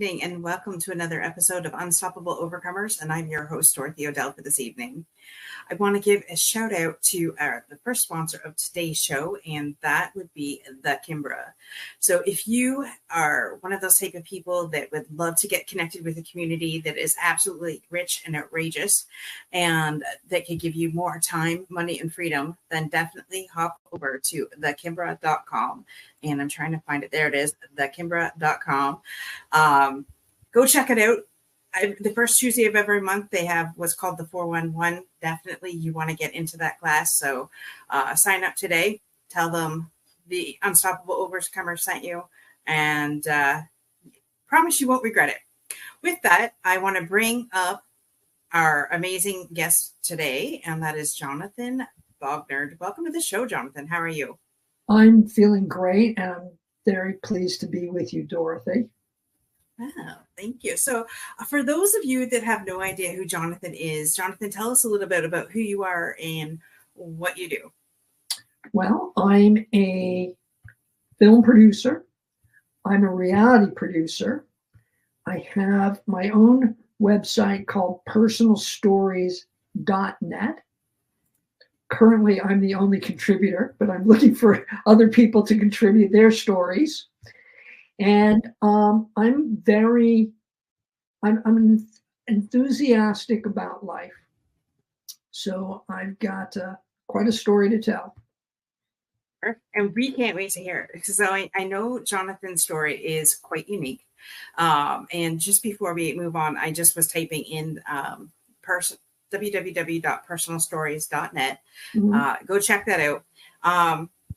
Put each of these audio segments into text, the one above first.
evening, and welcome to another episode of Unstoppable Overcomers. And I'm your host, Dorothy O'Dell, for this evening. I want to give a shout out to the first sponsor of today's show, and that would be the Kimbra. So if you are one of those type of people that would love to get connected with a community that is absolutely rich and outrageous and that could give you more time, money, and freedom, then definitely hop over to thekimbra.com. And I'm trying to find it. There it is, thekimbra.com. Go check it out. The first Tuesday of every month, they have what's called the 411. Definitely you want to get into that class. So sign up today. Tell them the Unstoppable Overcomer sent you, and promise you won't regret it. With that, I want to bring up our amazing guest today, and that is Jonathan Bogner. Welcome to the show, Jonathan. How are you? I'm feeling great, and I'm very pleased to be with you, Dorothy. Oh, thank you. So for those of you that have no idea who Jonathan is, Jonathan, tell us a little bit about who you are and what you do. Well, I'm a film producer. I'm a reality producer. I have my own website called personalstories.net. Currently, I'm the only contributor, but I'm looking for other people to contribute their stories. And I'm enthusiastic about life. So I've got quite a story to tell. And we can't wait to hear it. So I know Jonathan's story is quite unique. And just before we move on, I just was typing in www.personalstories.net. Mm-hmm. Go check that out.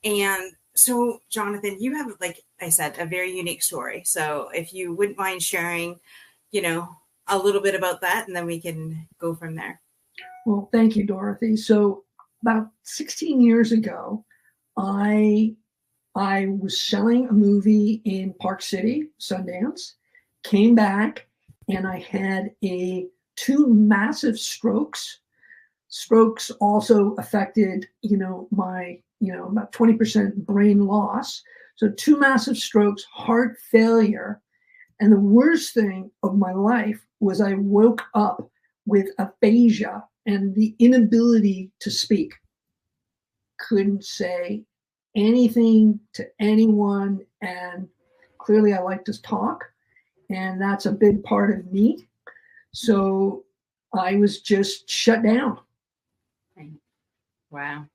And so, Jonathan, you have, like I said, a very unique story. So if you wouldn't mind sharing, a little bit about that, and then we can go from there. Well, thank you, Dorothy. So about 16 years ago, I was selling a movie in Park City, Sundance, came back, and I had two massive strokes. Strokes also affected, my about 20% brain loss. So two massive strokes, heart failure. And the worst thing of my life was I woke up with aphasia and the inability to speak. Couldn't say anything to anyone. And clearly I like to talk. And that's a big part of me. So I was just shut down. Wow.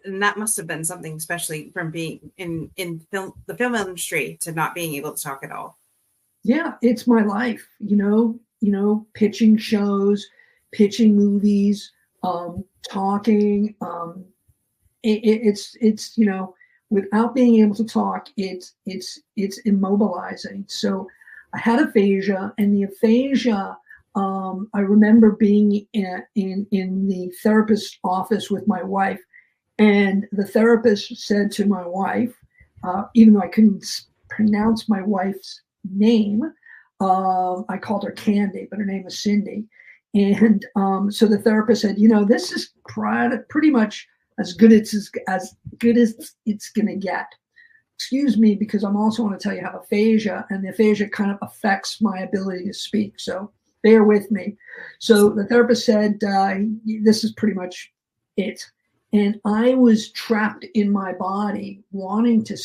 And that must have been something, especially from being in the film industry, to not being able to talk at all. Yeah, it's my life, pitching shows, pitching movies, talking. It's without being able to talk, it's immobilizing. So I had aphasia, and the aphasia, I remember being in the therapist's office with my wife. And the therapist said to my wife, even though I couldn't pronounce my wife's name, I called her Candy, but her name is Cindy. And so the therapist said, this is pretty much as good as it's going to get. Excuse me, because I'm also want to tell you I have aphasia, and the aphasia kind of affects my ability to speak. So bear with me. So the therapist said, this is pretty much it. And I was trapped in my body wanting to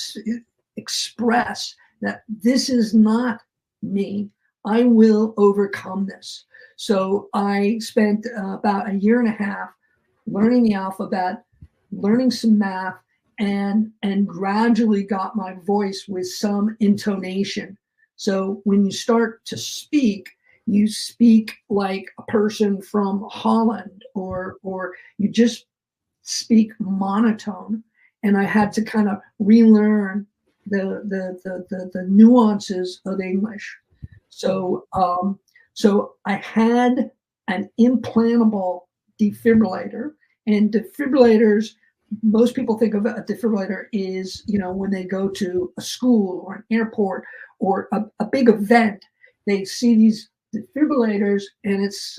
express that this is not me. I will overcome this. So I spent about a year and a half learning the alphabet, learning some math, and gradually got my voice with some intonation. So when you start to speak, you speak like a person from Holland, or you just speak monotone. And I had to kind of relearn the nuances of English. So I had an implantable defibrillator, and defibrillators, most people think of a defibrillator is, when they go to a school or an airport or a big event, they see these defibrillators, and it's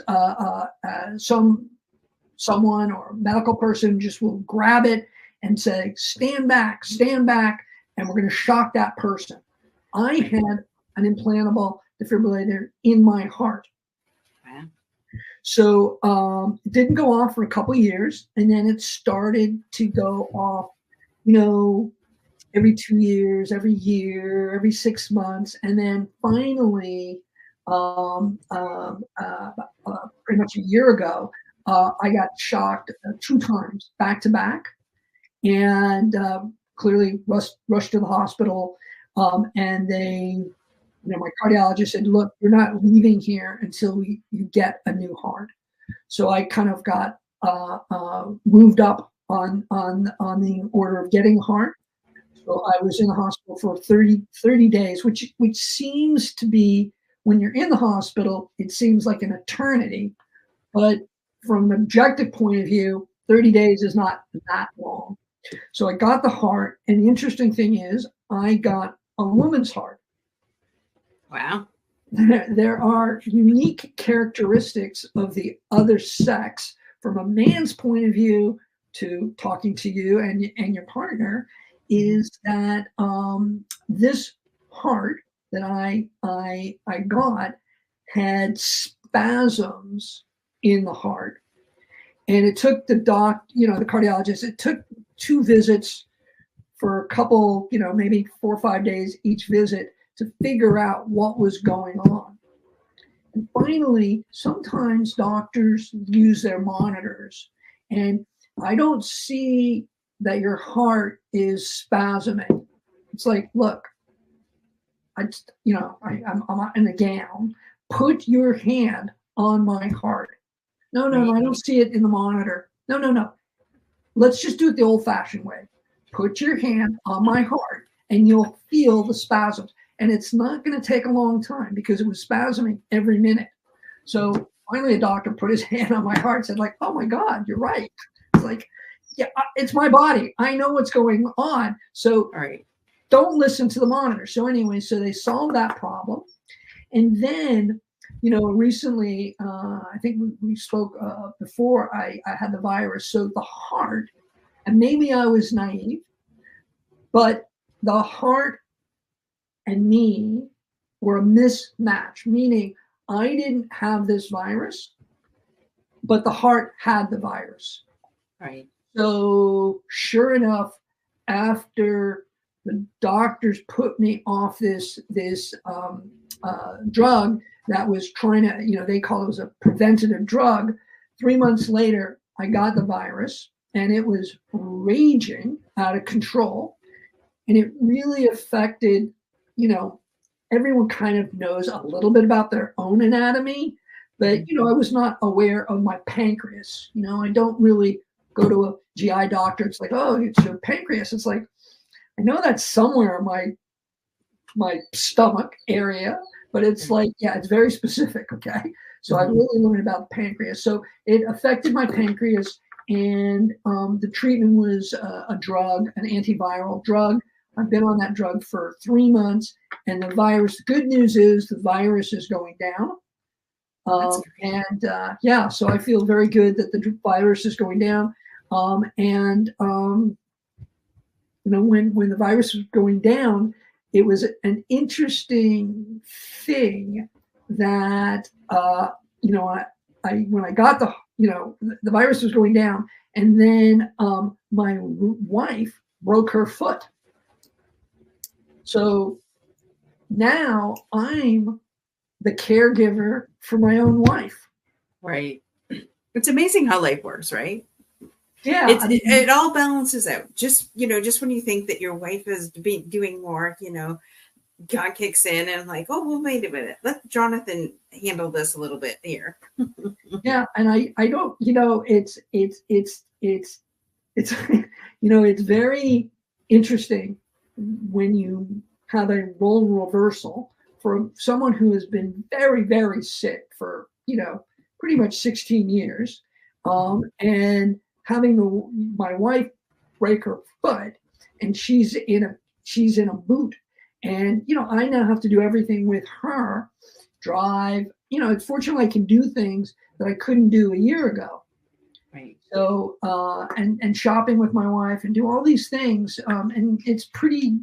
someone or a medical person just will grab it and say, stand back, and we're going to shock that person. I had an implantable defibrillator in my heart. Wow. So it didn't go off for a couple of years, and then it started to go off, every 2 years, every year, every 6 months, and then finally, pretty much a year ago, I got shocked 2 times back to back, and clearly rushed to the hospital, and they. My cardiologist said, "Look, you're not leaving here until you get a new heart." So I kind of got moved up on the order of getting a heart. So I was in the hospital for 30 days, which seems to be, when you're in the hospital, it seems like an eternity. But from an objective point of view, 30 days is not that long. So I got the heart, and the interesting thing is I got a woman's heart. Wow. There are unique characteristics of the other sex from a man's point of view to talking to you and your partner, is that this heart that I got had spasms in the heart. And it took the cardiologist, it took 2 visits for a couple, maybe 4 or 5 days each visit to figure out what was going on. And finally, sometimes doctors use their monitors, and I don't see that your heart is spasming. It's like, look, I'm in a gown. Put your hand on my heart. No, I don't see it in the monitor. No. Let's just do it the old-fashioned way. Put your hand on my heart, and you'll feel the spasms. And it's not going to take a long time because it was spasming every minute. So finally, a doctor put his hand on my heart and said, like, "Oh my God, you're right." It's like, yeah, it's my body. I know what's going on. So don't listen to the monitor. So anyway, so they solved that problem. And then, recently, I think we spoke before I had the virus. So the heart, and maybe I was naive, but the heart and me were a mismatch, meaning I didn't have this virus, but the heart had the virus. Right. So sure enough, after the doctors put me off this drug that was trying to, they call it was a preventative drug, 3 months later, I got the virus, and it was raging out of control, and it really affected. Everyone kind of knows a little bit about their own anatomy, but, I was not aware of my pancreas. I don't really go to a GI doctor. It's like, "Oh, it's your pancreas." It's like, I know that's somewhere in my stomach area, but it's like, yeah, it's very specific. Okay. So I really learned about the pancreas. So it affected my pancreas, and the treatment was a drug, an antiviral drug. I've been on that drug for 3 months, and the good news is the virus is going down. So I feel very good that the virus is going down. When the virus was going down, it was an interesting thing that, when I got the virus was going down, and then my wife broke her foot. So now I'm the caregiver for my own wife. Right. It's amazing how life works, right? Yeah. It all balances out. Just when you think that your wife is doing more, God kicks in and like, "Oh, well, wait a minute. Let Jonathan handle this a little bit here." Yeah. And I don't, it's it's very interesting when you have a role reversal for someone who has been very, very sick for, pretty much 16 years. And having my wife break her foot, and she's in a boot. And, I now have to do everything with her, drive, fortunately I can do things that I couldn't do a year ago. Right. So, and shopping with my wife and do all these things. And it's pretty,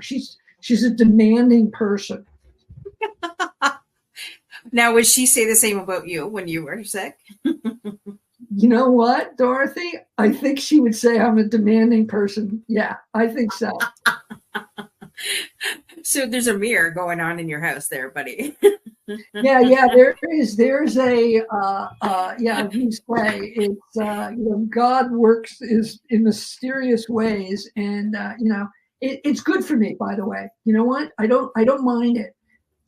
she's a demanding person. Now, would she say the same about you when you were sick? You know what, Dorothy? I think she would say I'm a demanding person. Yeah, I think so. So there's a mirror going on in your house there, buddy. Yeah. There's a yeah. We say it's God works is in mysterious ways, and it's good for me. By the way, you know what? I don't mind it.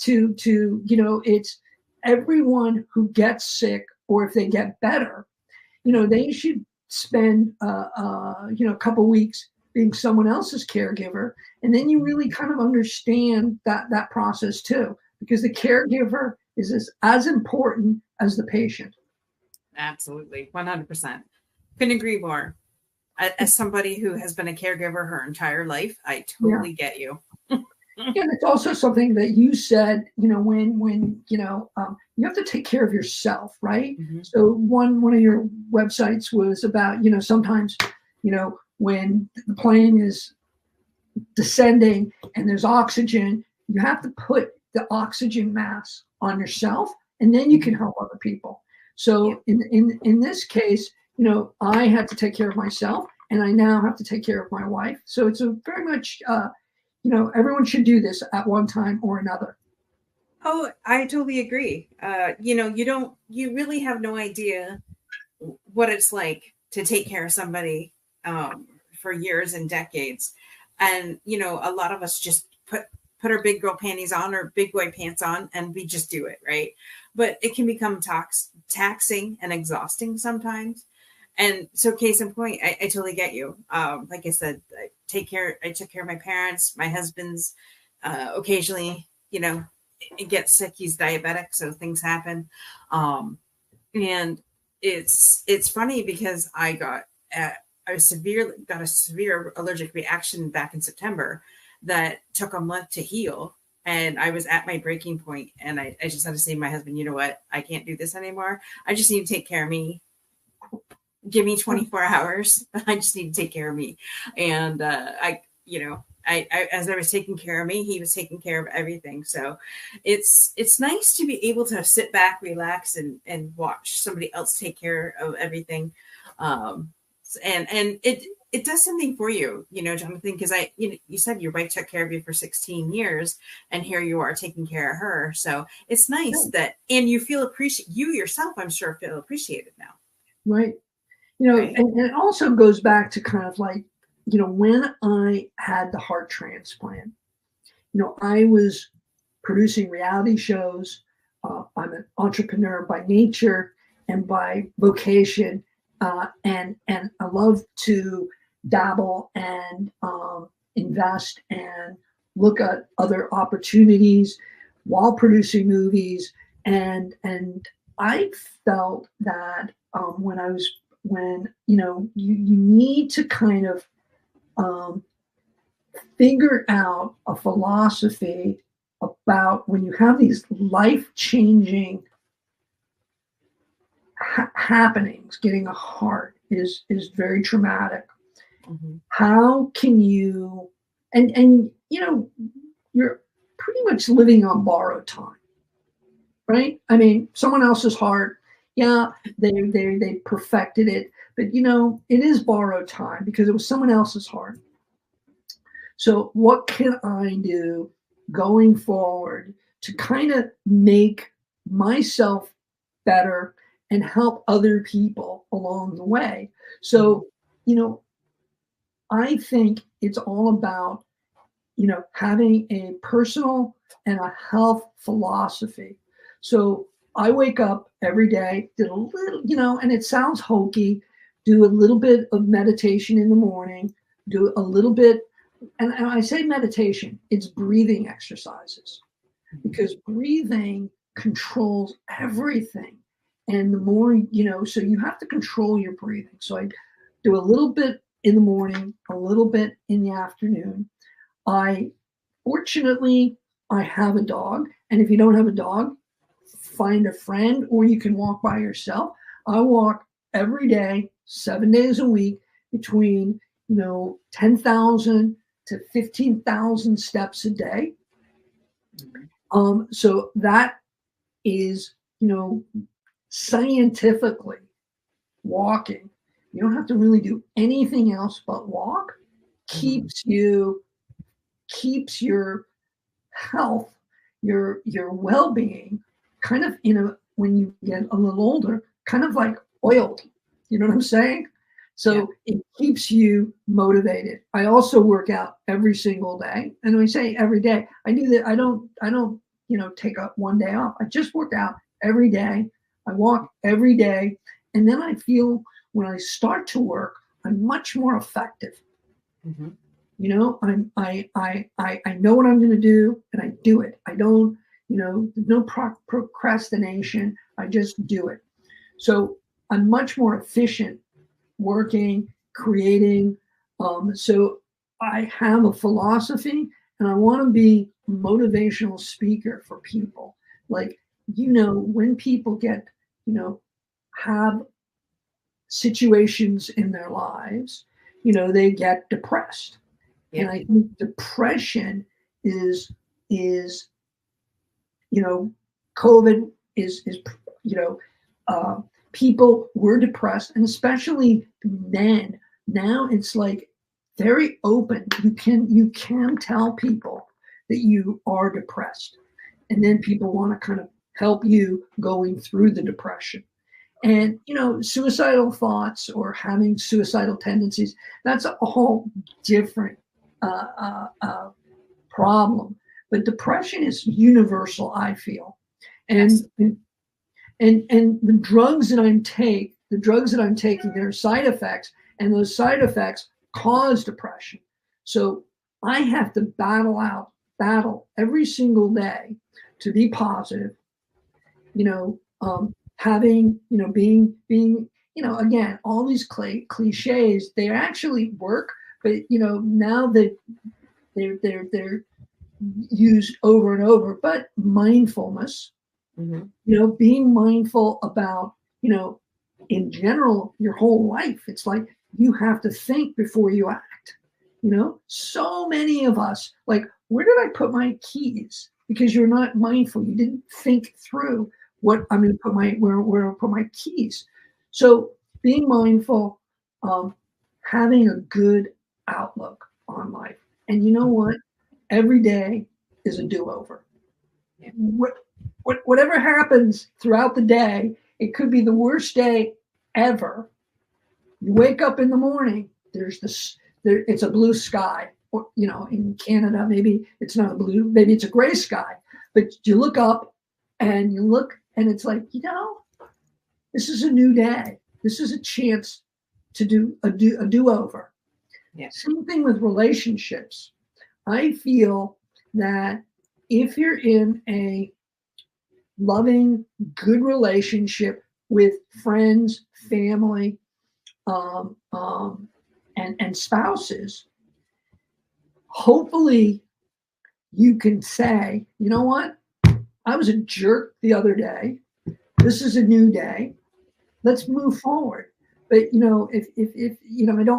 It's everyone who gets sick, or if they get better, they should spend a couple weeks being someone else's caregiver, and then you really kind of understand that process too, because the caregiver is as important as the patient. Absolutely, 100%. Couldn't agree more. As somebody who has been a caregiver her entire life, I totally get you. And it's also something that you said, when you have to take care of yourself, right? Mm-hmm. So one of your websites was about, sometimes, when the plane is descending and there's oxygen, you have to put the oxygen mask on yourself, and then you can help other people. So in this case, I had to take care of myself, and I now have to take care of my wife. So it's a very much everyone should do this at one time or another. Oh, I totally agree. You really have no idea what it's like to take care of somebody for years and decades. And, a lot of us just put our big girl panties on or big boy pants on and we just do it. Right. But it can become taxing and exhausting sometimes. And so case in point, I totally get you. Like I said, I took care of my parents, my husband's occasionally, get sick. He's diabetic, so things happen. And it's funny because I got a severe allergic reaction back in September that took a month to heal. And I was at my breaking point, and I just had to say to my husband, you know what? I can't do this anymore. I just need to take care of me. Give me 24 hours. I just need to take care of me. And I as I was taking care of me, he was taking care of everything. So it's nice to be able to sit back, relax, and watch somebody else take care of everything. And it does something for you, Jonathan, because you said your wife took care of you for 16 years, and here you are taking care of her. So it's nice and you feel you yourself, I'm sure, feel appreciated now. Right. Right. And it also goes back to kind of like, when I had the heart transplant, I was producing reality shows. I'm an entrepreneur by nature and by vocation. And I love to dabble and invest and look at other opportunities while producing movies. And I felt that when you need to kind of figure out a philosophy about when you have these life-changing happenings. Getting a heart is very traumatic. Mm-hmm. How can you and you're pretty much living on borrowed time, right? I mean, someone else's heart, they perfected it, but it is borrowed time because it was someone else's heart. So what can I do going forward to kind of make myself better and help other people along the way? So, I think it's all about, having a personal and a health philosophy. So I wake up every day, did a little, and it sounds hokey, do a little bit of meditation in the morning, do a little bit, and I say meditation, it's breathing exercises, because breathing controls everything. And the more, so you have to control your breathing. So I do a little bit in the morning, a little bit in the afternoon. Fortunately, I have a dog. And if you don't have a dog, find a friend, or you can walk by yourself. I walk every day, 7 days a week, between 10,000 to 15,000 steps a day. So that is, scientifically walking. You don't have to really do anything else but walk. Keeps your health, your well-being kind of when you get a little older, kind of like oiled. You know what I'm saying? So it keeps you motivated. I also work out every single day. And when I say every day, I do that. I don't, take up one day off. I just work out every day. I walk every day. And then I feel when I start to work, I'm much more effective. Mm-hmm. I know what I'm going to do and I do it. I don't, no procrastination. I just do it. So I'm much more efficient working, creating. So I have a philosophy and I want to be a motivational speaker for people. Like, when people get, have situations in their lives, they get depressed. Yeah. And I think depression is COVID is people were depressed, and especially men. Now it's like very open. You can tell people that you are depressed, and then people want to kind of help you going through the depression. And suicidal thoughts or having suicidal tendencies, that's a whole different problem. But depression is universal, I feel. And the drugs that I'm taking, there are side effects, and those side effects cause depression. So I have to battle every single day to be positive, being, again, all these cliches, they actually work, but, now that they're used over and over. But mindfulness, being mindful about, in general, your whole life. It's like you have to think before you act. So many of us, like, where did I put my keys? Because you're not mindful. You didn't think through what I'm going to put where I put my keys. So being mindful, having a good outlook on life. And you know what? Every day is a do-over. Whatever happens throughout the day, it could be the worst day ever. You wake up in the morning, it's a blue sky. Or, in Canada, maybe it's not a blue, maybe it's a gray sky. But you look up and it's like, this is a new day. This is a chance to do a do-over. Yeah. Same thing with relationships. I feel that if you're in a loving, good relationship with friends, family, and spouses, hopefully you can say, you know what? I was a jerk the other day. This is a new day. Let's move forward. But if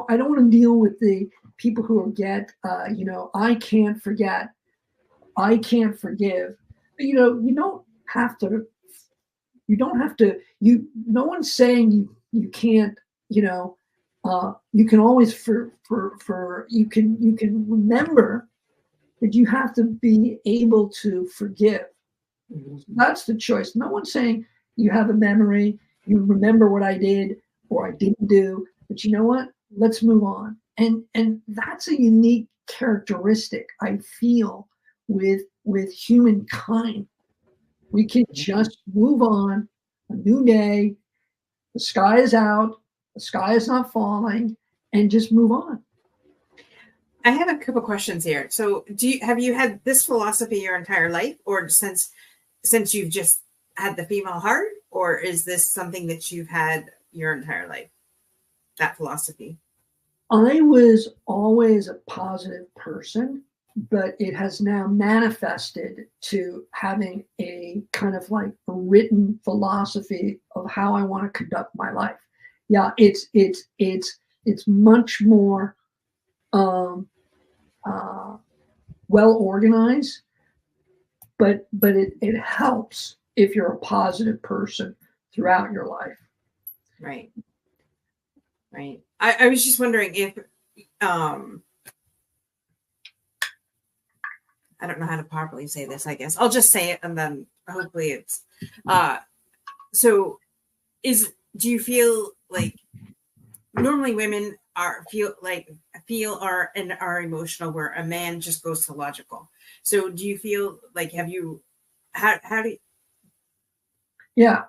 I don't want to deal with the people who get I can't forget, I can't forgive. But you don't have to. No one's saying you can't. You can always you can remember that you have to be able to forgive. Mm-hmm. That's the choice. No one's saying you have a memory, you remember what I did or I didn't do, but you know what? Let's move on. And that's a unique characteristic I feel with humankind. We can just move on, a new day, the sky is out, the sky is not falling, and just move on. I have a couple questions here. So have you had this philosophy your entire life, or since you've just had the female heart, or is this something that you've had your entire life, that philosophy? I was always a positive person, but it has now manifested to having a kind of like a written philosophy of how I want to conduct my life. Yeah, it's much more well organized, but it helps if you're a positive person throughout your life. Right. Right. I was just wondering if I don't know how to properly say this, I guess. I'll just say it and then hopefully it's so do you feel like normally women feel emotional where a man just goes to logical. So do you feel like how do you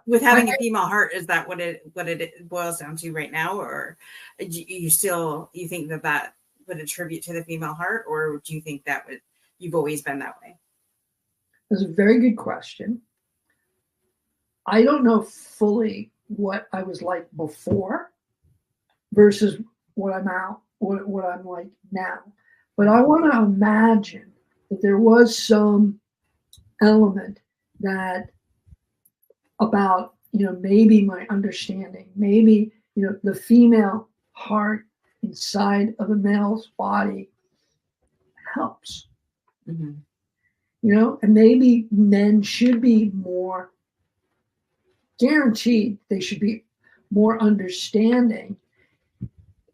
with having a female heart, is that what it boils down to right now, or do you think that would attribute to the female heart, or do you think that you've always been that way? That's a very good question. I don't know fully what I was like before versus what I'm like now, but I want to imagine that there was some element that about, maybe my understanding, maybe, the female heart inside of a male's body helps, mm-hmm. And maybe men should be more guaranteed, they should be more understanding.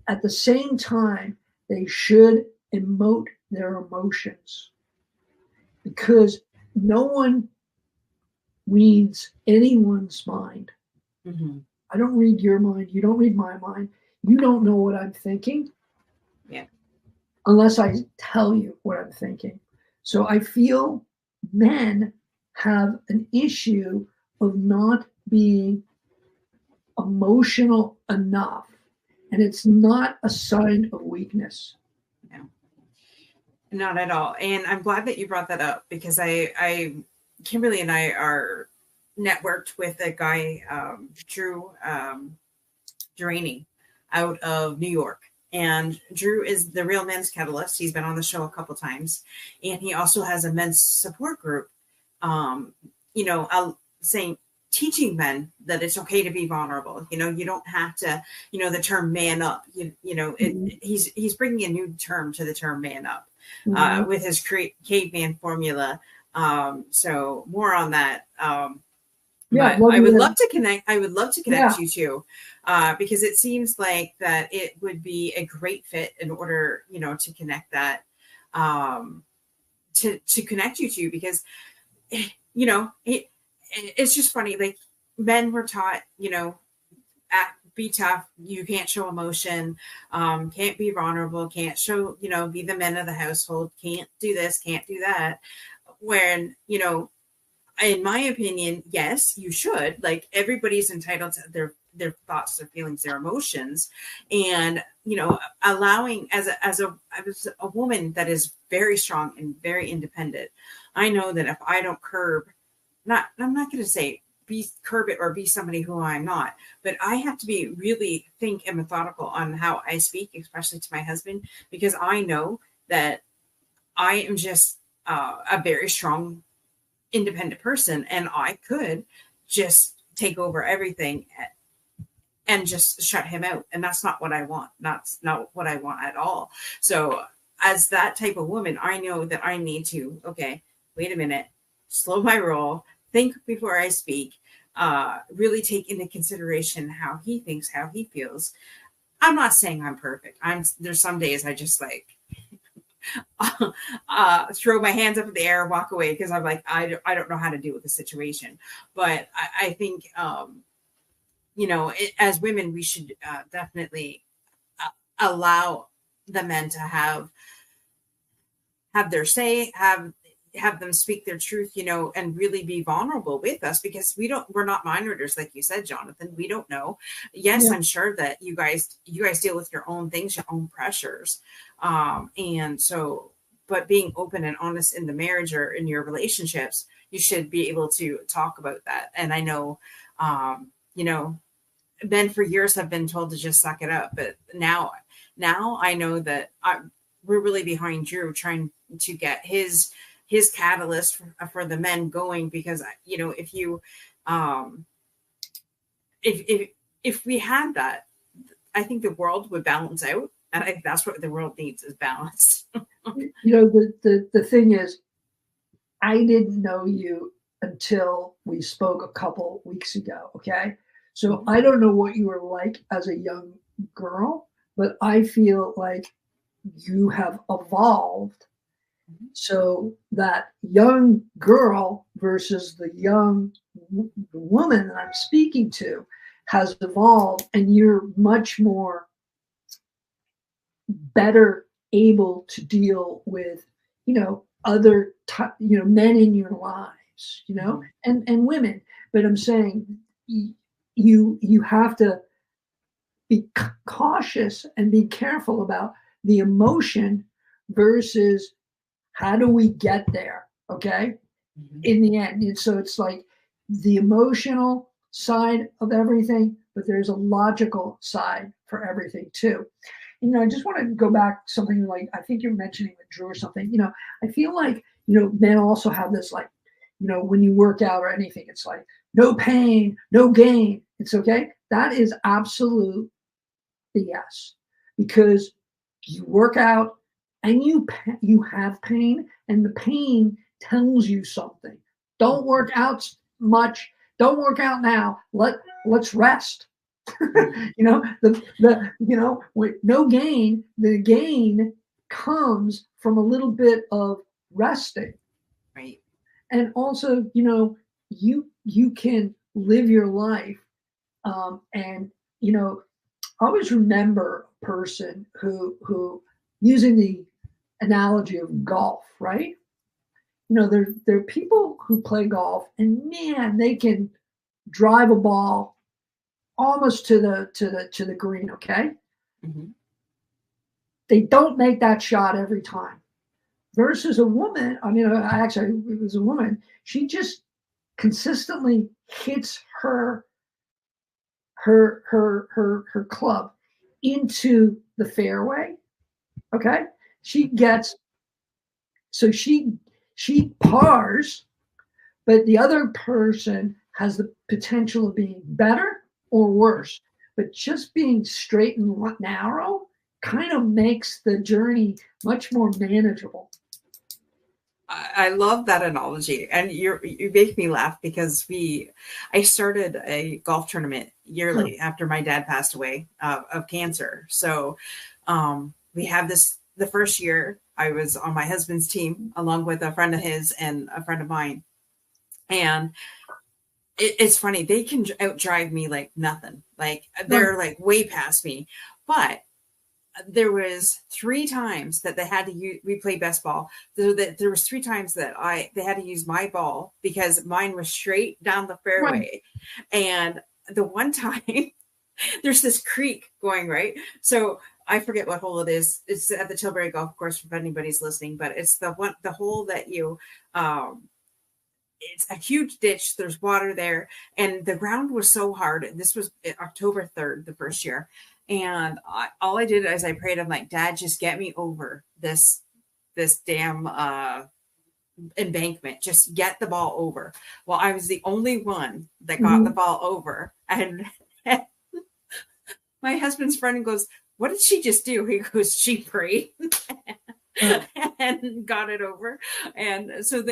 At the same time, they should emote their emotions, because no one reads anyone's mind. Mm-hmm. I don't read your mind. You don't read my mind. You don't know what I'm thinking. Yeah. Unless I tell you what I'm thinking. So I feel men have an issue of not being emotional enough. And it's not a sign of weakness. No, not at all. And I'm glad that you brought that up, because Kimberly and I are networked with a guy, Drew Duraney, out of New York. And Drew is the Real Men's Catalyst. He's been on the show a couple times. And he also has a men's support group, saying, teaching men that it's okay to be vulnerable. You don't have to, the term man up, Mm-hmm. He's bringing a new term to the term man up, Mm-hmm. with his caveman formula. So more on that. Yeah, but I would love to connect. Yeah. You two, because it seems like that it would be a great fit in order, to connect that, to connect you two, because, it's just funny. Like, men were taught, be tough. You can't show emotion. Can't be vulnerable. Can't show, be the men of the household. Can't do this. Can't do that. When, in my opinion, yes, you should. Like, everybody's entitled to their thoughts, their feelings, their emotions, and allowing as a woman that is very strong and very independent. I know that if I don't I'm not going to say curb it or be somebody who I'm not, but I have to be really think and methodical on how I speak, especially to my husband, because I know that I am just a very strong, independent person, and I could just take over everything and just shut him out. And that's not what I want. That's not what I want at all. So as that type of woman, I know that I need to, okay, wait a minute, slow my roll, think before I speak, really take into consideration how he thinks, how he feels. I'm not saying I'm perfect. There's some days I just like throw my hands up in the air, walk away, because I'm like, I don't know how to deal with the situation. But I think, as women, we should definitely allow the men to have their say, have them speak their truth, and really be vulnerable with us, because we're not mind readers, like you said, Jonathan. We don't know. Yes, yeah. I'm sure that you guys deal with your own things, your own pressures. And so, but being open and honest in the marriage or in your relationships, you should be able to talk about that. And I know, men for years have been told to just suck it up. But now I know that we're really behind Drew, trying to get his catalyst for the men going, because if you if we had that, I think the world would balance out, and I think that's what the world needs, is balance. The thing is, I didn't know you until we spoke a couple weeks ago. Okay. So I don't know what you were like as a young girl, but I feel like you have evolved so that young girl versus the young woman that I'm speaking to has evolved, and you're much more better able to deal with, other, men in your lives, and women. But I'm saying you have to be cautious and be careful about the emotion versus how do we get there, okay, in the end. And so it's like the emotional side of everything, but there's a logical side for everything too. I just want to go back to something like, I think you're mentioning with Drew or something. I feel like, men also have this, like, when you work out or anything, it's like no pain, no gain. It's okay. That is absolute BS, because you work out and you have pain, and the pain tells you something. Don't work out much. Don't work out now. Let's rest. With no gain, the gain comes from a little bit of resting. Right. And also, you can live your life, and always remember a person who using the analogy of golf, right? There are people who play golf, and man, they can drive a ball almost to the green, okay? Mm-hmm. They don't make that shot every time. Versus a woman, it was a woman, she just consistently hits her club into the fairway. Okay? She pars, but the other person has the potential of being better or worse. But just being straight and narrow kind of makes the journey much more manageable. I love that analogy, and you make me laugh because I started a golf tournament yearly after my dad passed away of cancer. So we have the first year I was on my husband's team along with a friend of his and a friend of mine, and it's funny, they can outdrive me like nothing. Like they're like way past me, but there was 3 times that they had to use, we played best ball. There was 3 times that they had to use my ball because mine was straight down the fairway. Right. And the one time there's this creek going, right? So I forget what hole it is. It's at the Tilbury Golf Course, if anybody's listening, but it's the hole that it's a huge ditch. There's water there, and the ground was so hard. This was October 3rd, the first year. And all I did is I prayed. I'm like, Dad, just get me over this damn embankment. Just get the ball over. Well, I was the only one that got the ball over. And my husband's friend goes, what did she just do? He goes, she prayed and got it over. And so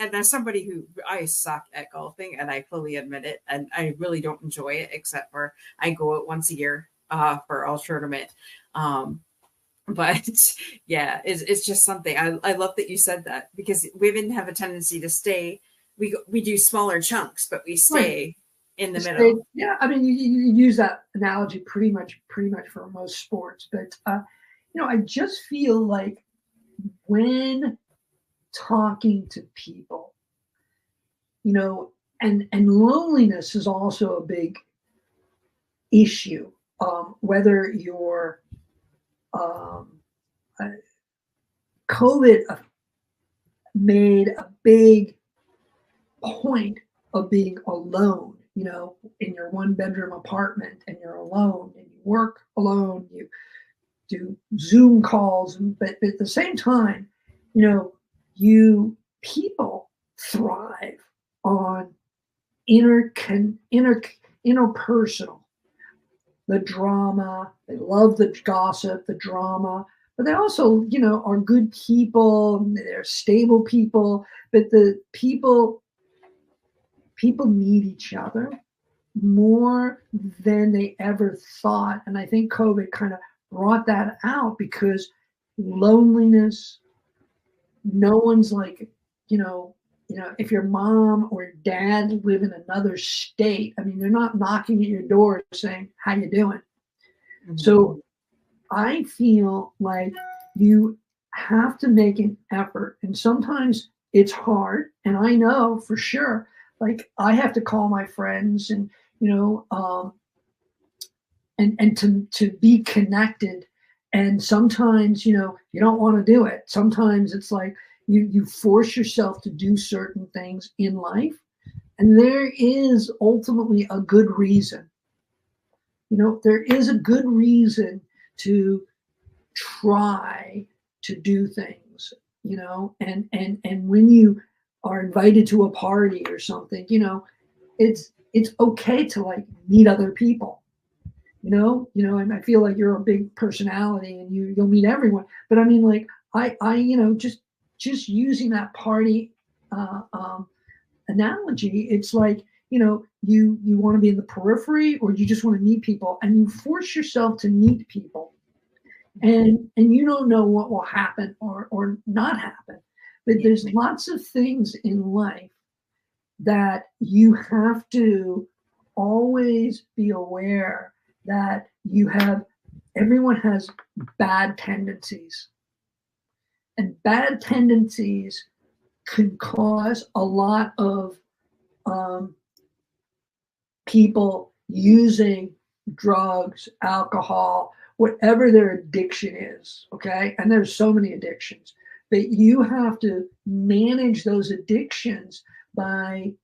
and as somebody who I suck at golfing, and I fully admit it, and I really don't enjoy it, except for I go out once a year for our tournament. But yeah, it's just something. I love that you said that, because women have a tendency to stay. We do smaller chunks, but we stay in the middle. Yeah, I mean, you use that analogy pretty much for most sports. But I just feel like when talking to people, and loneliness is also a big issue. Whether you're COVID made a big point of being alone, in your 1-bedroom apartment, and you're alone, and you work alone, you do Zoom calls, but at the same time, people thrive on interpersonal, the drama. They love the gossip, the drama, but they also, are good people. They're stable people, but the people need each other more than they ever thought. And I think COVID kind of brought that out because loneliness, no one's like, if your mom or dad live in another state, I mean, they're not knocking at your door saying, how you doing? Mhm. So I feel like you have to make an effort. And sometimes it's hard. And I know for sure, like I have to call my friends and, and to be connected. And sometimes, you don't want to do it. Sometimes it's like you force yourself to do certain things in life. And there is ultimately a good reason. There is a good reason to try to do things, and when you are invited to a party or something, it's okay to like meet other people, and I feel like you're a big personality and you'll meet everyone. But I mean, like I just using that party analogy, it's like, you want to be in the periphery or you just want to meet people, and you force yourself to meet people, and you don't know what will happen or not happen. But there's lots of things in life that you have to always be aware that everyone has bad tendencies, and bad tendencies can cause a lot of people using drugs, alcohol, whatever their addiction is. Okay. And there's so many addictions, but you have to manage those addictions by,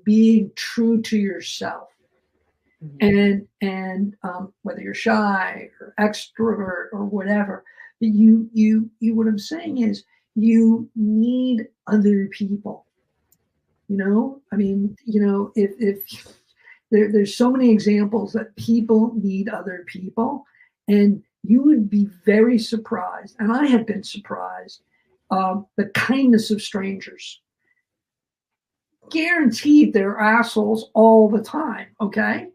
being true to yourself. And whether you're shy or extrovert or whatever, but what I'm saying is you need other people. I mean, if there's so many examples that people need other people, and you would be very surprised, and I have been surprised, the kindness of strangers. Guaranteed they're assholes all the time, okay?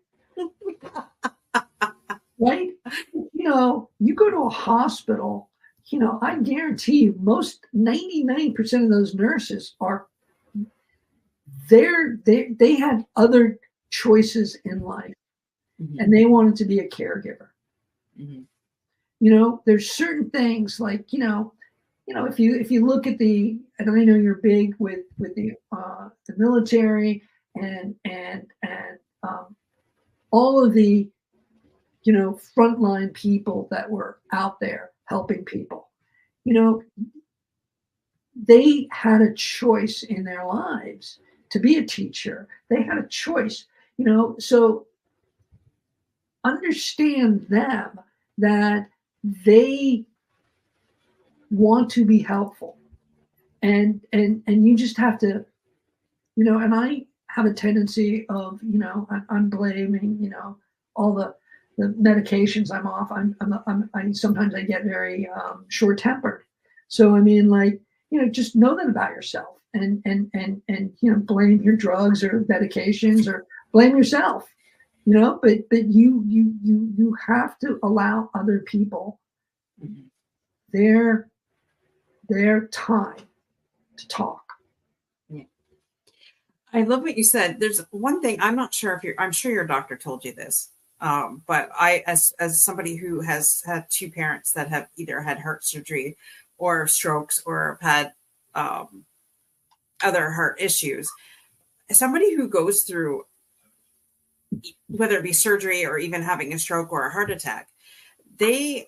Right? You go to a hospital, I guarantee you most 99% of those nurses are they had other choices in life, and they wanted to be a caregiver. There's certain things like, if you look at and I know you're big with the military and all of the frontline people that were out there helping people, they had a choice in their lives to be a teacher. They had a choice, so understand them, that they want to be helpful, and you just have to, and I have a tendency of, I'm blaming, all the medications I'm off. I sometimes I get very short tempered. So I mean, like, just know that about yourself, and blame your drugs or medications, or blame yourself, but you have to allow other people their time to talk. I love what you said. There's one thing I'm not sure if I'm sure your doctor told you this, but I, as somebody who has had two parents that have either had heart surgery or strokes or had other heart issues, somebody who goes through, whether it be surgery or even having a stroke or a heart attack, they,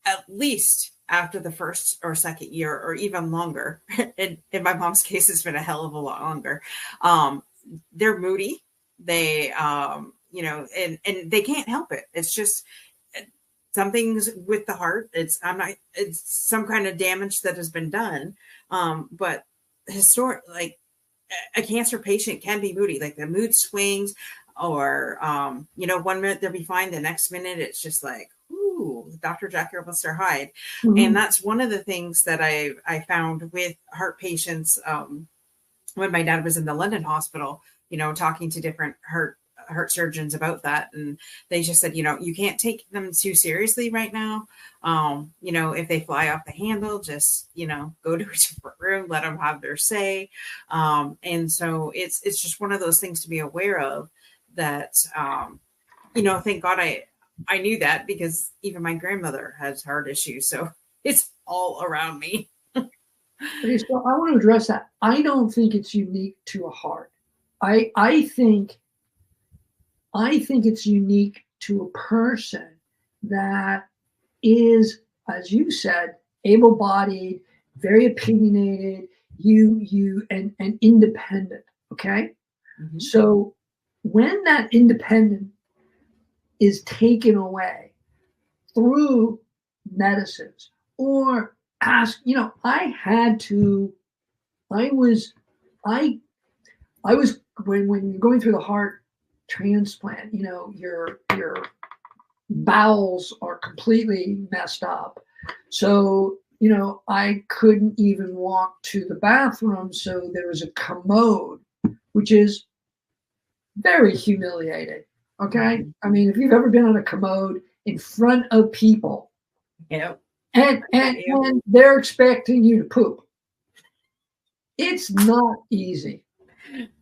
at least after the first or second year, or even longer, in my mom's case, it's been a hell of a lot longer, they're moody. They, and they can't help it. It's just something's with the heart. It's some kind of damage that has been done. But like a cancer patient can be moody, like the mood swings, or, 1 minute they'll be fine. The next minute it's just like, ooh, Dr. Jekyll, Mr. Hyde. Mhm. And that's one of the things that I found with heart patients when my dad was in the London hospital, talking to different heart surgeons about that. And they just said, you can't take them too seriously right now. If they fly off the handle, just, go to a different room, let them have their say. And so it's just one of those things to be aware of that, thank God I knew that, because even my grandmother has heart issues. So it's all around me. Okay, so I want to address that. I don't think it's unique to a heart. I think it's unique to a person that is, as you said, able-bodied, very opinionated, and independent. Okay, Mm-hmm. so when that independence is taken away through medicines or I was when you're going through the heart transplant, your bowels are completely messed up. So, I couldn't even walk to the bathroom. So there was a commode, which is very humiliating. Okay. I mean, if you've ever been on a commode in front of people, and they're expecting you to poop, it's not easy.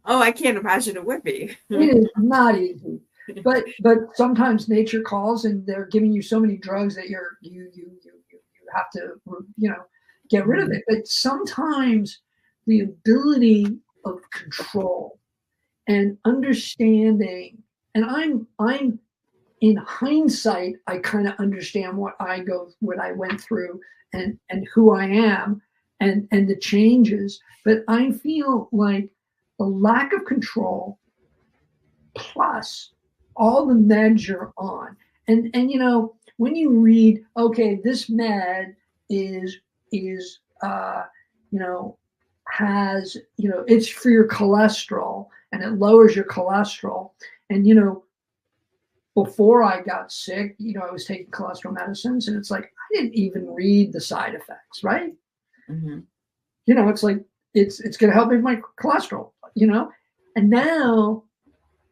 Oh, I can't imagine it would be. It is not easy. But sometimes nature calls, and they're giving you so many drugs that you have to get rid of it. But sometimes the ability of control and understanding, and I'm in hindsight, I kind of understand what I went through and who I am and the changes. But I feel like the lack of control plus all the meds you're on. And when you read, okay, this med is has, it's for your cholesterol and it lowers your cholesterol. And before I got sick, I was taking cholesterol medicines, and it's like I didn't even read the side effects, right? Mm-hmm. It's like it's going to help me with my cholesterol, and now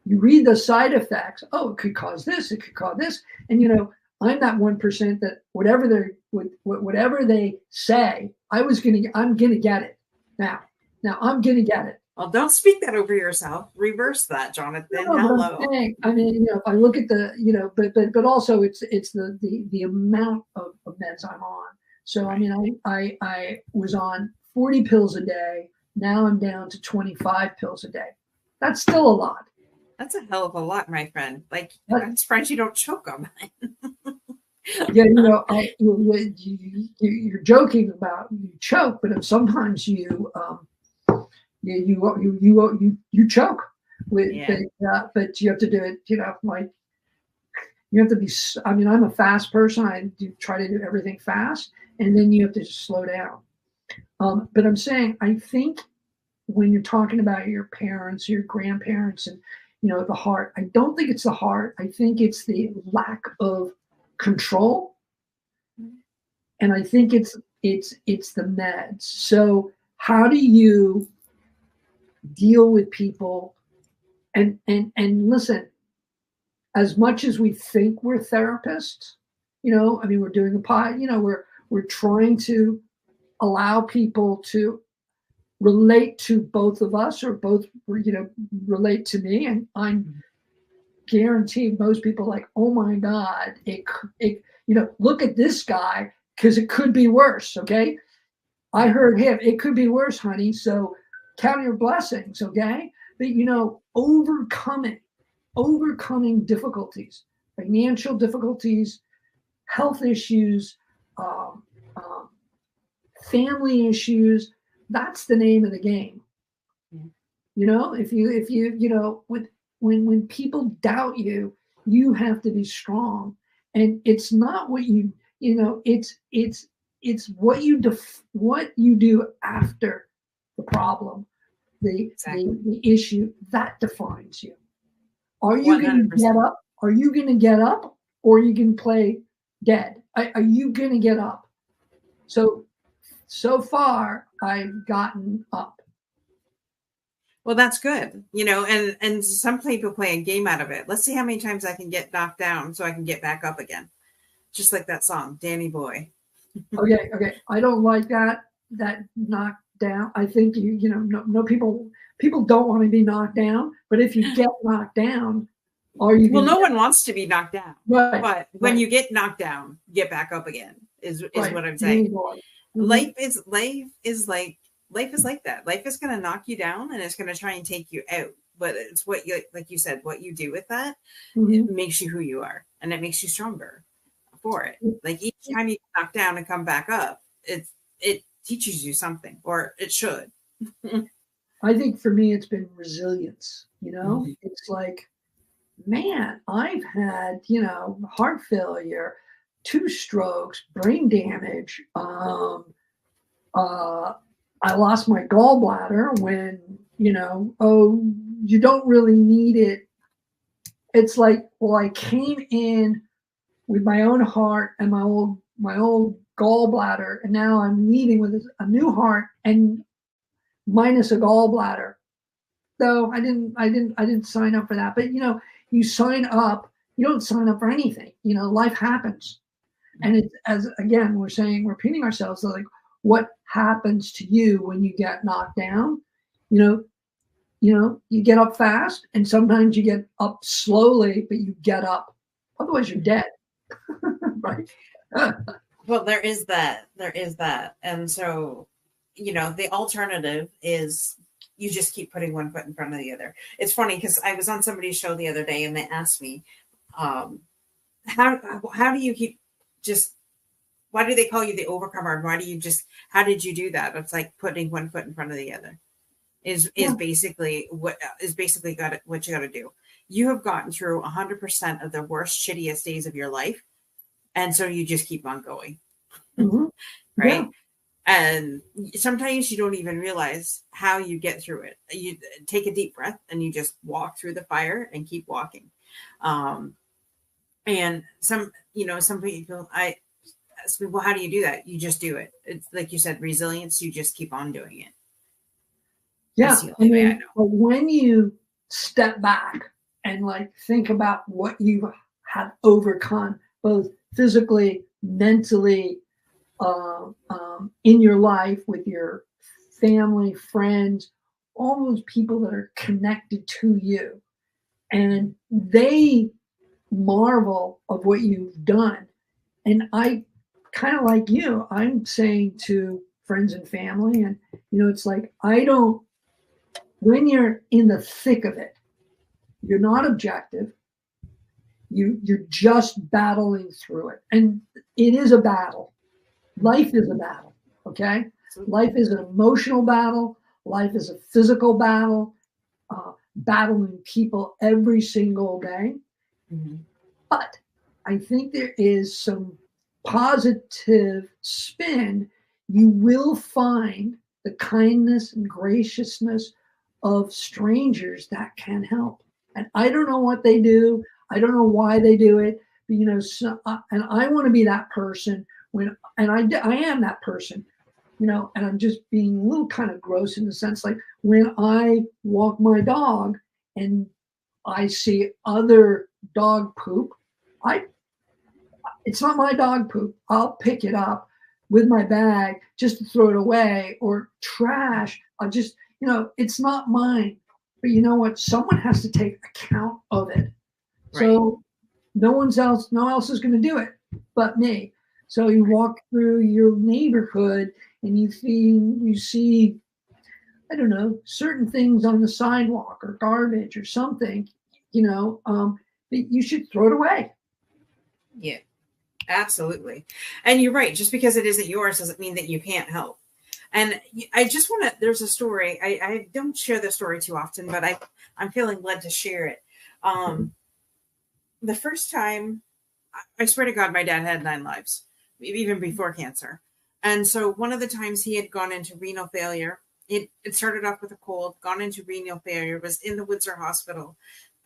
you read the side effects. Oh, it could cause this. It could cause this. And I'm that 1% that whatever they say, I'm gonna get it now. I'm gonna get it. Well, don't speak that over yourself. Reverse that, Jonathan. No, Hello. I mean, if I look at the, but also it's the amount of meds I'm on. So I mean, I was on 40 pills a day. Now I'm down to 25 pills a day. That's still a lot. That's a hell of a lot, my friend. Like, I'm surprised you don't choke on that. Yeah, you're joking about you choke, but sometimes you choke with, but you have to do it. Like you have to be. I mean, I'm a fast person. I try to do everything fast, and then you have to just slow down. But I'm saying, I think when you're talking about your parents, your grandparents, and the heart, I don't think it's the heart. I think it's the lack of control, and I think it's the meds. So how do you deal with people? And listen, as much as we think we're therapists, I mean, we're doing the pod, we're trying to allow people to relate to both of us, or both, relate to me. And I'm guaranteed most people like, oh my God, it look at this guy, because it could be worse. Okay. I heard him, it could be worse, honey. So count your blessings. Okay. But overcoming difficulties, financial difficulties, health issues, family issues, that's the name of the game. If you when people doubt you, you have to be strong. And it's not what it's what you do after the problem, the issue, that defines you. Are you going to get up? Are you going to get up, or are you going to play dead? are you going to get up? So far, I've gotten up. Well, that's good, and some people play a game out of it. Let's see how many times I can get knocked down so I can get back up again. Just like that song, Danny Boy. Okay. I don't like that knocked down. I think no people don't want to be knocked down, but if you get knocked down, no one wants to be knocked down. Right. But when you get knocked down, get back up again is what I'm saying. Mm-hmm. Life is like that. Life is going to knock you down and it's going to try and take you out. But it's what like you said, what you do with that, it makes you who you are, and it makes you stronger for it. Like each time you get knocked down and come back up, it teaches you something, or it should. I think for me, it's been resilience. It's like, man, I've had, heart failure, 2 strokes, brain damage. I lost my gallbladder when, you don't really need it. It's like, well, I came in with my own heart and my old gallbladder, and now I'm leaving with a new heart and minus a gallbladder. So I didn't sign up for that. But you sign up, you don't sign up for anything. Life happens. And it's, as again, we're repeating ourselves, so like, what happens to you when you get knocked down? You get up fast, and sometimes you get up slowly, but you get up. Otherwise, you're dead. Right. Well, there is that. And so, the alternative is you just keep putting one foot in front of the other. It's funny because I was on somebody's show the other day and they asked me, how do you keep why do they call you the overcomer? And how did you do that? It's like putting one foot in front of the other is basically what you got to do. You have gotten through 100% of the worst, shittiest days of your life. And so you just keep on going. Mm-hmm. Right. Yeah. And sometimes you don't even realize how you get through it. You take a deep breath and you just walk through the fire and keep walking. And some people, well, how do you do that? You just do it. It's like you said, resilience. You just keep on doing it. Yeah. But when you step back and think about what you have overcome, both physically, mentally, in your life, with your family, friends, all those people that are connected to you, and they marvel of what you've done. And I kind of like you, I'm saying to friends and family, and it's like, when you're in the thick of it, you're not objective. You're just battling through it. And it is a battle. Life is a battle. Okay. Life is an emotional battle. Life is a physical battle, battling people every single day. Mm-hmm. But I think there is some positive spin. You will find the kindness and graciousness of strangers that can help. And I don't know what they do. I don't know why they do it. But, and I want to be that person I am that person, and I'm just being a little kind of gross in the sense, like when I walk my dog and I see other dog poop, it's not my dog poop. I'll pick it up with my bag just to throw it away, or trash. I'll just, it's not mine. But you know what? Someone has to take account of it. Right. So no one else is going to do it but me. So you walk through your neighborhood and you see, I don't know, certain things on the sidewalk or garbage or something, that you should throw it away. Yeah, absolutely. And you're right. Just because it isn't yours doesn't mean that you can't help. And I just want to, there's a story. I don't share the story too often, but I'm feeling led to share it. The first time, I swear to God, my dad had 9 lives, even before cancer. And so one of the times he had gone into renal failure, it started off with a cold, gone into renal failure, was in the Windsor Hospital.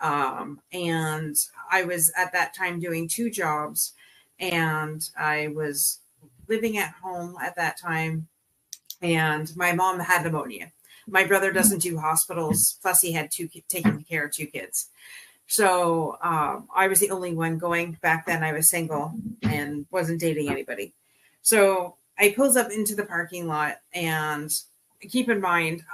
And I was at that time doing 2 jobs. and I was living at home at that time, and my mom had pneumonia. My brother doesn't do hospitals, plus he had taking care of 2 kids. So I was the only one going. Back then I was single and wasn't dating anybody. So I pulls up into the parking lot, and keep in mind,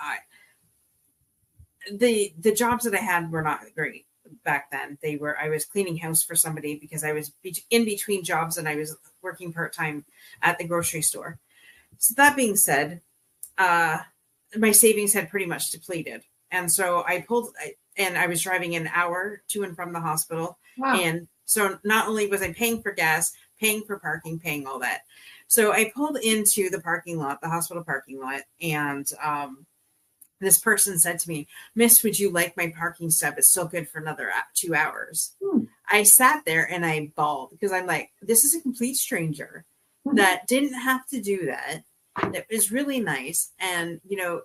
the jobs that I had were not great back then. I was cleaning house for somebody because I was in between jobs, and I was working part-time at the grocery store. So that being said, my savings had pretty much depleted. And so I was driving an hour to and from the hospital. Wow. And so not only was I paying for gas, paying for parking, paying all that. So I pulled into the parking lot, the hospital parking lot, and this person said to me, "Miss, would you like my parking stub? It's still good for another 2 hours." I sat there and I bawled, because I'm like, this is a complete stranger that didn't have to do that. It was really nice, and,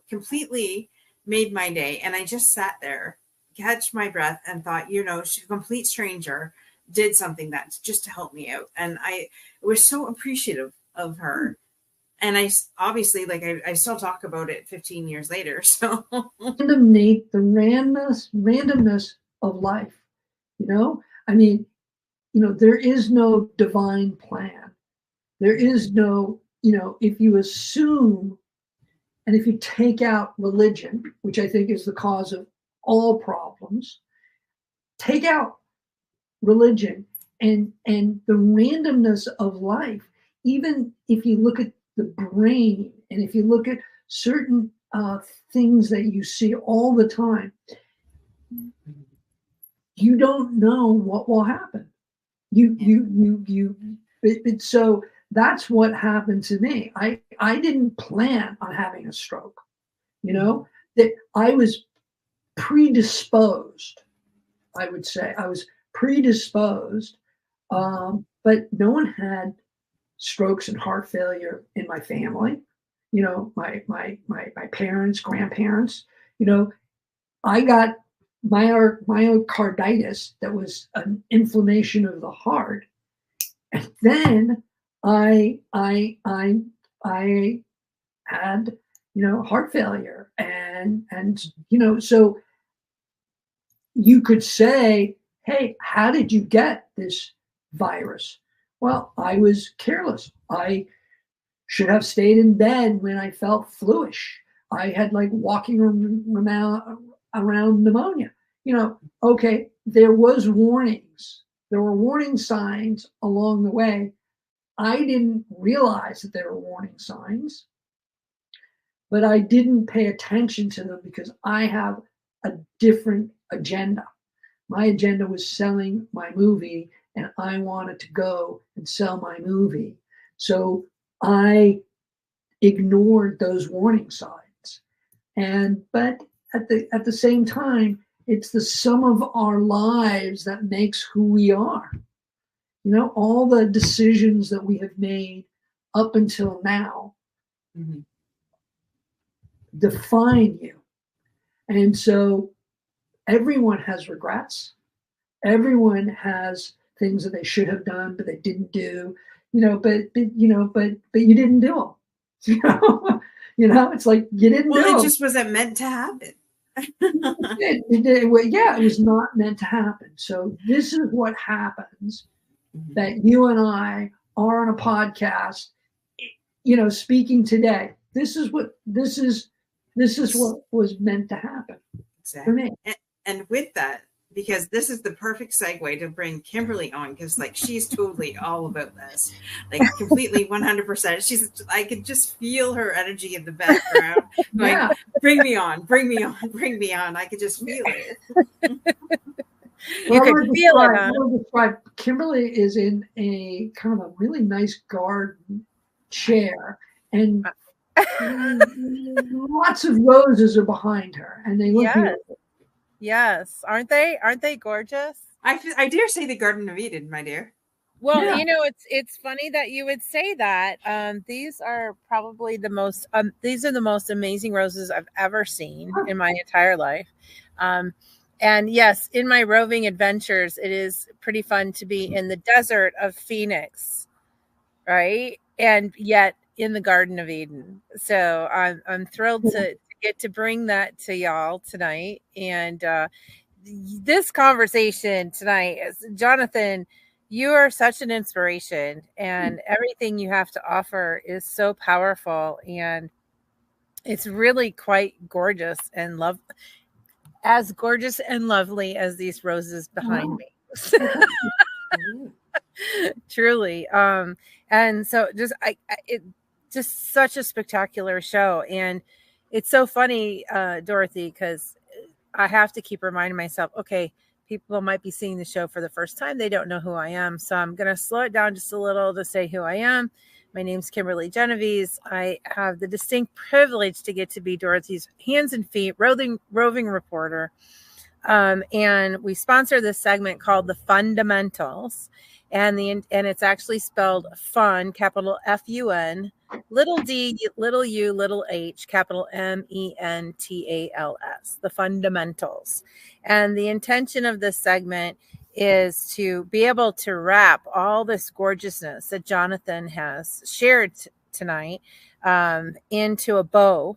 completely made my day. And I just sat there, catch my breath, and thought, she's a complete stranger did something that just to help me out. And I was so appreciative of her. And I obviously, I still talk about it 15 years later. So the randomness of life, I mean, there is no divine plan. There is no, if you assume, and if you take out religion, which I think is the cause of all problems, take out religion and the randomness of life. Even if you look at the brain, and if you look at certain things that you see all the time, you don't know what will happen. So that's what happened to me. I didn't plan on having a stroke, that I was predisposed. I would say I was predisposed, but no one had strokes and heart failure in my family. My parents, grandparents. I got myocarditis, that was an inflammation of the heart, and then I had heart failure, and so you could say, hey, how did you get this virus? Well, I was careless. I should have stayed in bed when I felt fluish. I had walking around pneumonia. Okay, there was warnings. There were warning signs along the way. I didn't realize that there were warning signs, but I didn't pay attention to them because I have a different agenda. My agenda was selling my movie, and I wanted to go and sell my movie. So I ignored those warning signs. But at the same time, it's the sum of our lives that makes who we are. All the decisions that we have made up until now define you. And so everyone has regrets. Everyone has things that they should have done, but they didn't do, but you didn't do them. It's like you didn't do them. It just wasn't meant to happen. It was not meant to happen. So this is what happens, that you and I are on a podcast, speaking today. This is what was meant to happen. Exactly. For me. And with that, because this is the perfect segue to bring Kimberly on, because she's totally all about this, completely 100%. I could just feel her energy in the background. Yeah. Bring me on, bring me on, bring me on. I could just feel it. You could feel it. I will describe. Kimberly is in a kind of a really nice garden chair, and lots of roses are behind her, and they look beautiful. Yes. Aren't they gorgeous? I dare say the Garden of Eden, my dear. Well, it's funny that you would say that. These are probably the most amazing roses I've ever seen in my entire life. And yes, in my roving adventures, it is pretty fun to be in the desert of Phoenix, right? And yet in the Garden of Eden. So I'm thrilled to get to bring that to y'all tonight. And this conversation tonight is, Jonathan, you are such an inspiration, and everything you have to offer is so powerful, and it's really quite gorgeous and as gorgeous and lovely as these roses behind me. Truly. And so it just such a spectacular show. And it's so funny, Dorothy, because I have to keep reminding myself, okay, people might be seeing the show for the first time. They don't know who I am. So I'm going to slow it down just a little to say who I am. My name's Kimberly Genovese. I have the distinct privilege to get to be Dorothy's hands and feet roving reporter. And we sponsor this segment called The Fundamentals. And it's actually spelled fun, capital F-U-N, little d, little u, little h, capital M-E-N-T-A-L-S, The Fundamentals. And the intention of this segment is to be able to wrap all this gorgeousness that Jonathan has shared tonight into a bow,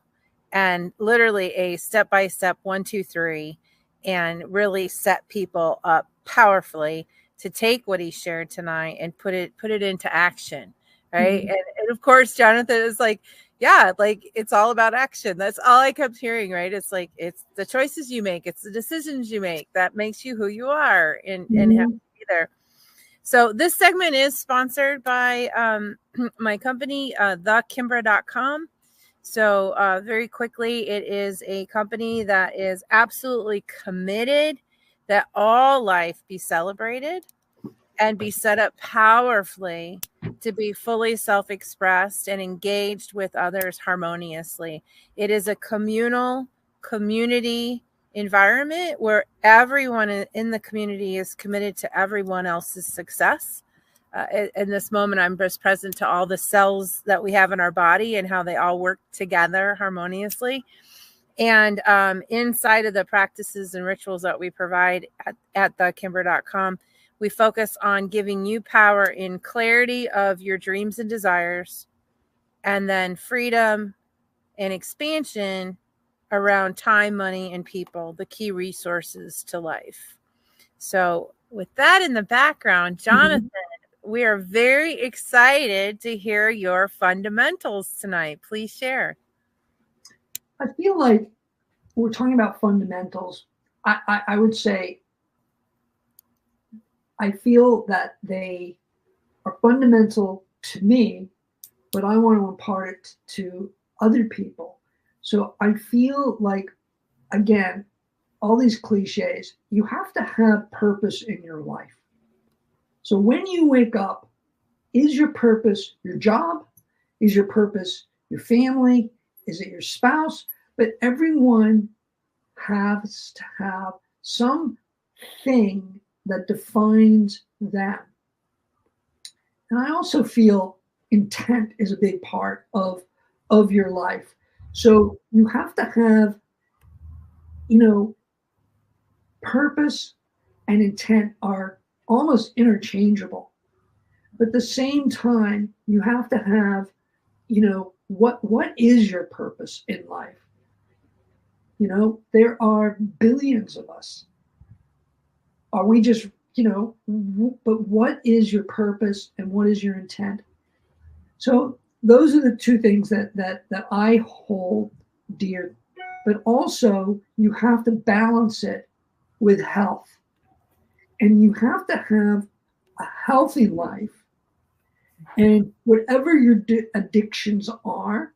and literally a step-by-step 1, 2, 3, and really set people up powerfully to take what he shared tonight and put it into action, right? Mm-hmm. And of course, Jonathan is like, yeah, like it's all about action. That's all I kept hearing, right? It's like, it's the choices you make, it's the decisions you make that makes you who you are, and have to be there. So this segment is sponsored by my company, thekimbra.com. So very quickly, it is a company that is absolutely committed that all life be celebrated and be set up powerfully to be fully self-expressed and engaged with others harmoniously. It is a community environment where everyone in the community is committed to everyone else's success. In this moment, I'm just present to all the cells that we have in our body and how they all work together harmoniously. And inside of the practices and rituals that we provide at thekimbra.com, we focus on giving you power in clarity of your dreams and desires, and then freedom and expansion around time, money, and people, the key resources to life. So with that in the background, Jonathan, we are very excited to hear your fundamentals tonight. Please share. I feel like we're talking about fundamentals. I would say I feel that they are fundamental to me, but I want to impart it to other people. So I feel like, again, all these cliches, you have to have purpose in your life. So when you wake up, is your purpose your job? Is your purpose your family? Is it your spouse? But everyone has to have something that defines them. And I also feel intent is a big part of your life. So you have to have, purpose and intent are almost interchangeable. But at the same time, you have to have, what is your purpose in life? There are billions of us. Are we just, but what is your purpose and what is your intent? So those are the two things that I hold dear. But also you have to balance it with health. And you have to have a healthy life. And whatever your addictions are,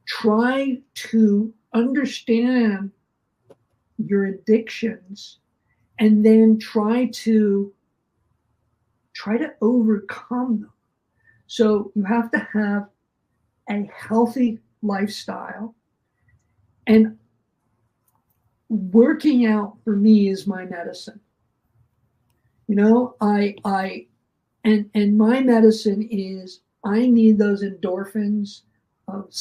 try to understand your addictions and then try to overcome them. So you have to have a healthy lifestyle, and working out for me is my medicine. And my medicine is, I need those endorphins of,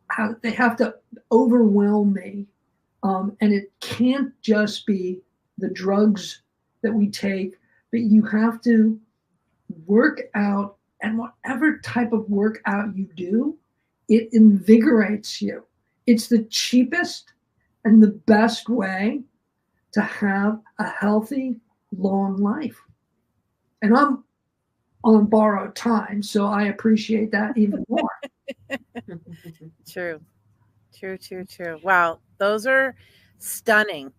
how they have to overwhelm me And it can't just be the drugs that we take, but you have to work out, and whatever type of workout you do, it invigorates you. It's the cheapest and the best way to have a healthy, long life. And I'm on borrowed time, so I appreciate that even more. True. Wow, those are stunning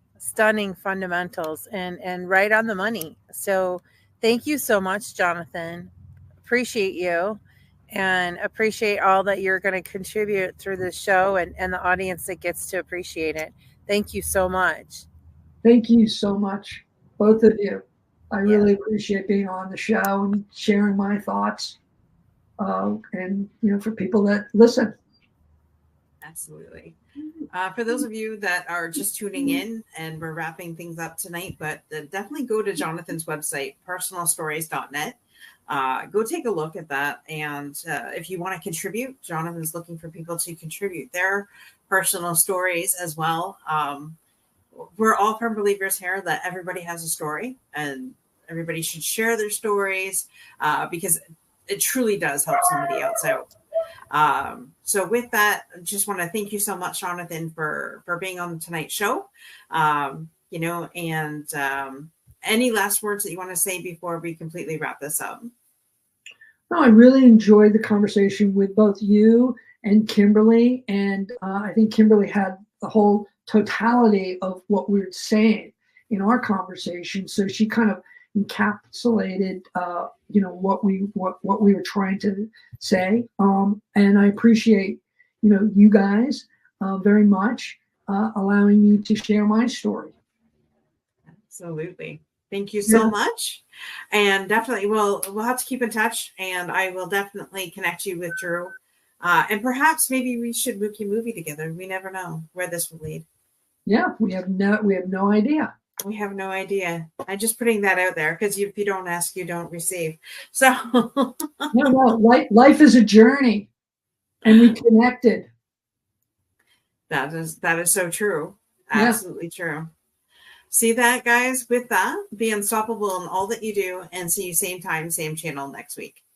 fundamentals and right on the money. So thank you so much, Jonathan. Appreciate you and appreciate all that you're going to contribute through this show and the audience that gets to appreciate it. Thank you so much. Thank you so much, both of you. I really appreciate being on the show and sharing my thoughts. And, for people that listen. Absolutely. For those of you that are just tuning in, and we're wrapping things up tonight, but definitely go to Jonathan's website, personalstories.net. Go take a look at that. And if you want to contribute, Jonathan's looking for people to contribute their personal stories as well. We're all firm believers here that everybody has a story and everybody should share their stories because it truly does help somebody else out. So with that, I just want to thank you so much, Jonathan, for being on tonight's show. And any last words that you want to say before we completely wrap this up? No, I really enjoyed the conversation with both you and Kimberly. And I think Kimberly had the whole totality of what we were saying in our conversation. So she kind of encapsulated, what we were trying to say. And I appreciate, you guys very much allowing me to share my story. Absolutely. Thank you so much. And definitely we'll have to keep in touch, and I will definitely connect you with Drew. And perhaps maybe we should book a movie together. We never know where this will lead. Yeah, we have no idea. We have no idea. I'm just putting that out there because if you don't ask, you don't receive. So no, life is a journey, and we connected. That is so true. Absolutely true. See that, guys? With that, be unstoppable in all that you do, and see you same time, same channel next week.